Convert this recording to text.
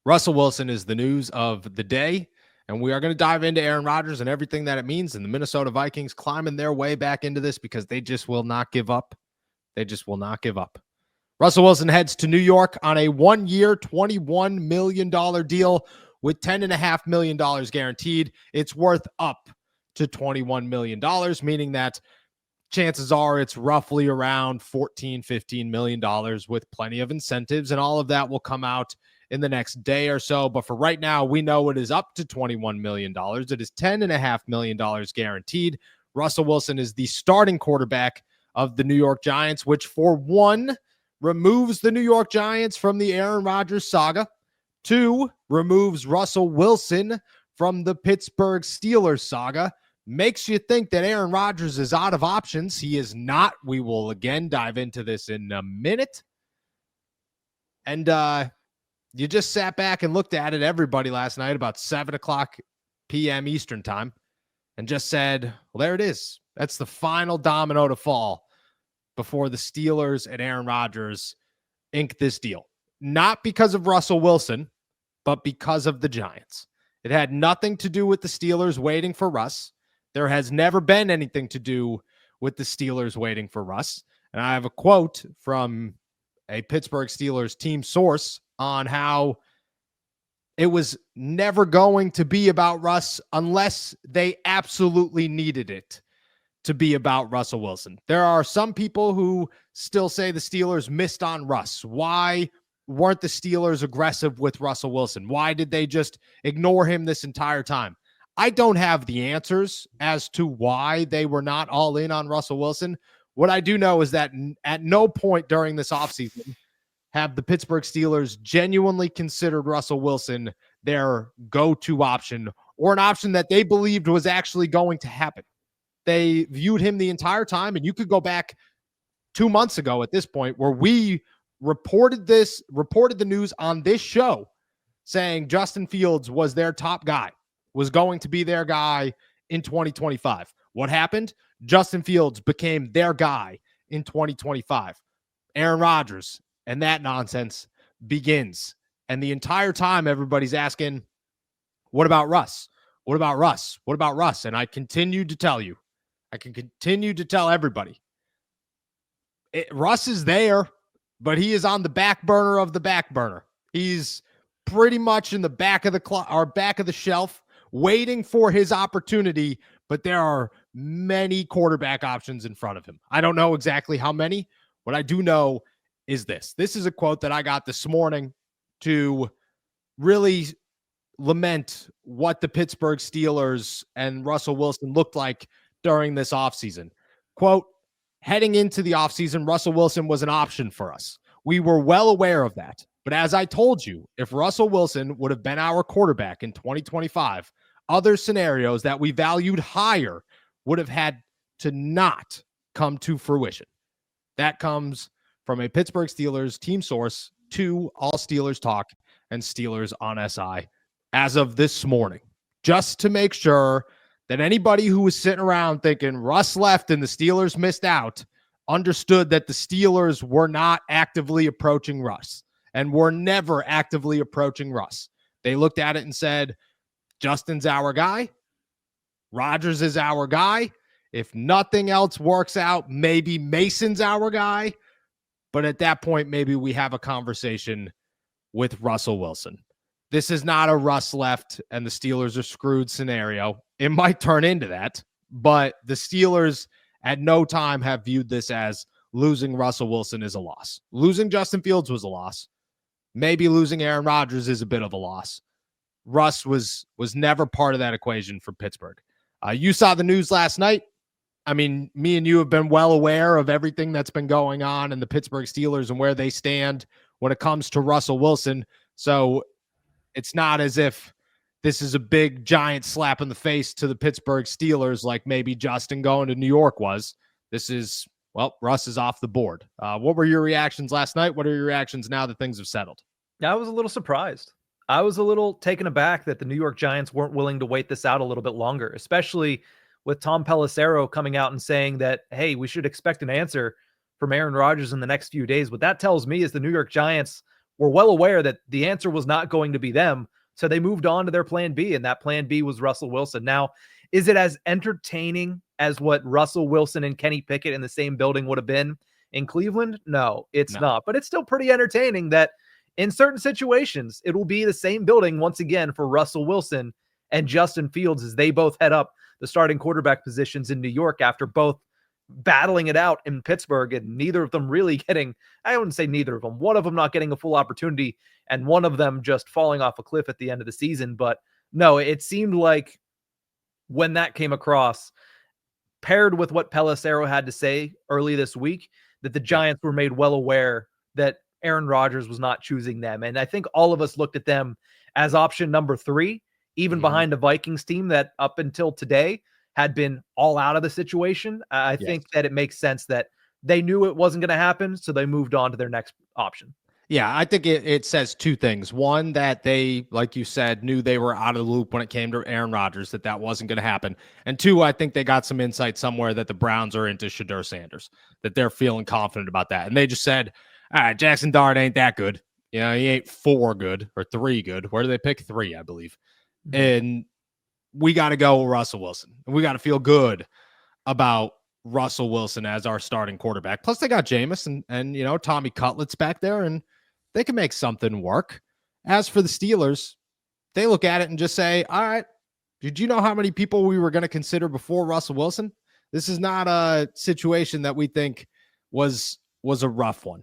Russell Wilson is the news of the day, and we are going to dive into Aaron Rodgers and everything that it means, and the Minnesota Vikings climbing their way back into this because they just will not give up. They just will not give up. Russell Wilson heads to New York on a 1-year, $21 million deal with $10.5 million guaranteed. It's worth up to $21 million, meaning that chances are it's roughly around $14-15 million with plenty of incentives, and all of that will come out in the next day or so. But for right now, we know it is up to $21 million. It is $10.5 million guaranteed. Russell Wilson is the starting quarterback of the New York Giants, which for one, removes the New York Giants from the Aaron Rodgers saga. Two, removes Russell Wilson from the Pittsburgh Steelers saga. Makes you think that Aaron Rodgers is out of options. He is not. We will again dive into this in a minute. And you just sat back and looked at it, everybody, last night about 7 o'clock p.m. Eastern time, and just said, well, there it is. That's the final domino to fall before the Steelers and Aaron Rodgers ink this deal. Not because of Russell Wilson, but because of the Giants. It had nothing to do with the Steelers waiting for Russ. There has never been anything to do with the Steelers waiting for Russ. And I have a quote from a Pittsburgh Steelers team source on how it was never going to be about Russ unless they absolutely needed it to be about Russell Wilson. There are some people who still say the Steelers missed on Russ. Why weren't the Steelers aggressive with Russell Wilson? Why did they just ignore him this entire time? I don't have the answers as to why they were not all in on Russell Wilson. What I do know is that at no point during this offseason have the Pittsburgh Steelers genuinely considered Russell Wilson their go-to option, or an option that they believed was actually going to happen. They viewed him the entire time, and you could go back 2 months ago at this point where we reported the news on this show saying Justin Fields was their top guy, was going to be their guy in 2025. What happened? Justin Fields became their guy in 2025. Aaron Rodgers and that nonsense begins. And the entire time, everybody's asking, what about Russ? What about Russ? What about Russ? And I continued to tell you, I can continue to tell everybody, Russ is there, but he is on the back burner of the back burner. He's pretty much in the back of the shelf, waiting for his opportunity, but there are many quarterback options in front of him. I don't know exactly how many. What I do know is this. This is a quote that I got this morning to really lament what the Pittsburgh Steelers and Russell Wilson looked like during this offseason. Quote, heading into the offseason, Russell Wilson was an option for us. We were well aware of that. But as I told you, if Russell Wilson would have been our quarterback in 2025, other scenarios that we valued higher would have had to not come to fruition. That comes from a Pittsburgh Steelers team source to All Steelers Talk and Steelers on SI as of this morning, just to make sure that anybody who was sitting around thinking Russ left and the Steelers missed out understood that the Steelers were not actively approaching Russ and were never actively approaching Russ. They looked at it and said, Justin's our guy. Rodgers is our guy. If nothing else works out, maybe Mason's our guy. But at that point, maybe we have a conversation with Russell Wilson. This is not a Russ left and the Steelers are screwed scenario. It might turn into that, but the Steelers at no time have viewed this as losing Russell Wilson is a loss. Losing Justin Fields was a loss. Maybe losing Aaron Rodgers is a bit of a loss. Russ was never part of that equation for Pittsburgh. You saw the news last night. I mean, me and you have been well aware of everything that's been going on in the Pittsburgh Steelers and where they stand when it comes to Russell Wilson. So it's not as if this is a big giant slap in the face to the Pittsburgh Steelers like maybe Justin going to New York was. This is, well, Russ is off the board. What were your reactions last night? What are your reactions now that things have settled? I was a little surprised. I was a little taken aback that the New York Giants weren't willing to wait this out a little bit longer, especially with Tom Pelissero coming out and saying that, hey, we should expect an answer from Aaron Rodgers in the next few days. What that tells me is the New York Giants were well aware that the answer was not going to be them. So they moved on to their plan B, and that plan B was Russell Wilson. Now, is it as entertaining as what Russell Wilson and Kenny Pickett in the same building would have been in Cleveland? No, it's not. But it's still pretty entertaining that in certain situations, it will be the same building once again for Russell Wilson and Justin Fields as they both head up the starting quarterback positions in New York after both battling it out in Pittsburgh and neither of them really getting, I wouldn't say neither of them, one of them not getting a full opportunity and one of them just falling off a cliff at the end of the season. But no, it seemed like when that came across, paired with what Pelissero had to say early this week, that the Giants were made well aware that Aaron Rodgers was not choosing them. And I think all of us looked at them as option number 3, even behind a Vikings team that up until today had been all out of the situation. I think that it makes sense that they knew it wasn't going to happen, so they moved on to their next option. Yeah, I think it says 2 things. One, that they, like you said, knew they were out of the loop when it came to Aaron Rodgers, that wasn't going to happen. And 2, I think they got some insight somewhere that the Browns are into Shedeur Sanders, that they're feeling confident about that. And they just said, all right, Jackson Dart ain't that good. You know, he ain't 4 good or 3 good. Where do they pick 3, I believe? And we got to go with Russell Wilson. And we got to feel good about Russell Wilson as our starting quarterback. Plus, they got Jameis and you know, Tommy Cutlets back there, and they can make something work. As for the Steelers, they look at it and just say, all right, did you know how many people we were going to consider before Russell Wilson? This is not a situation that we think was a rough one.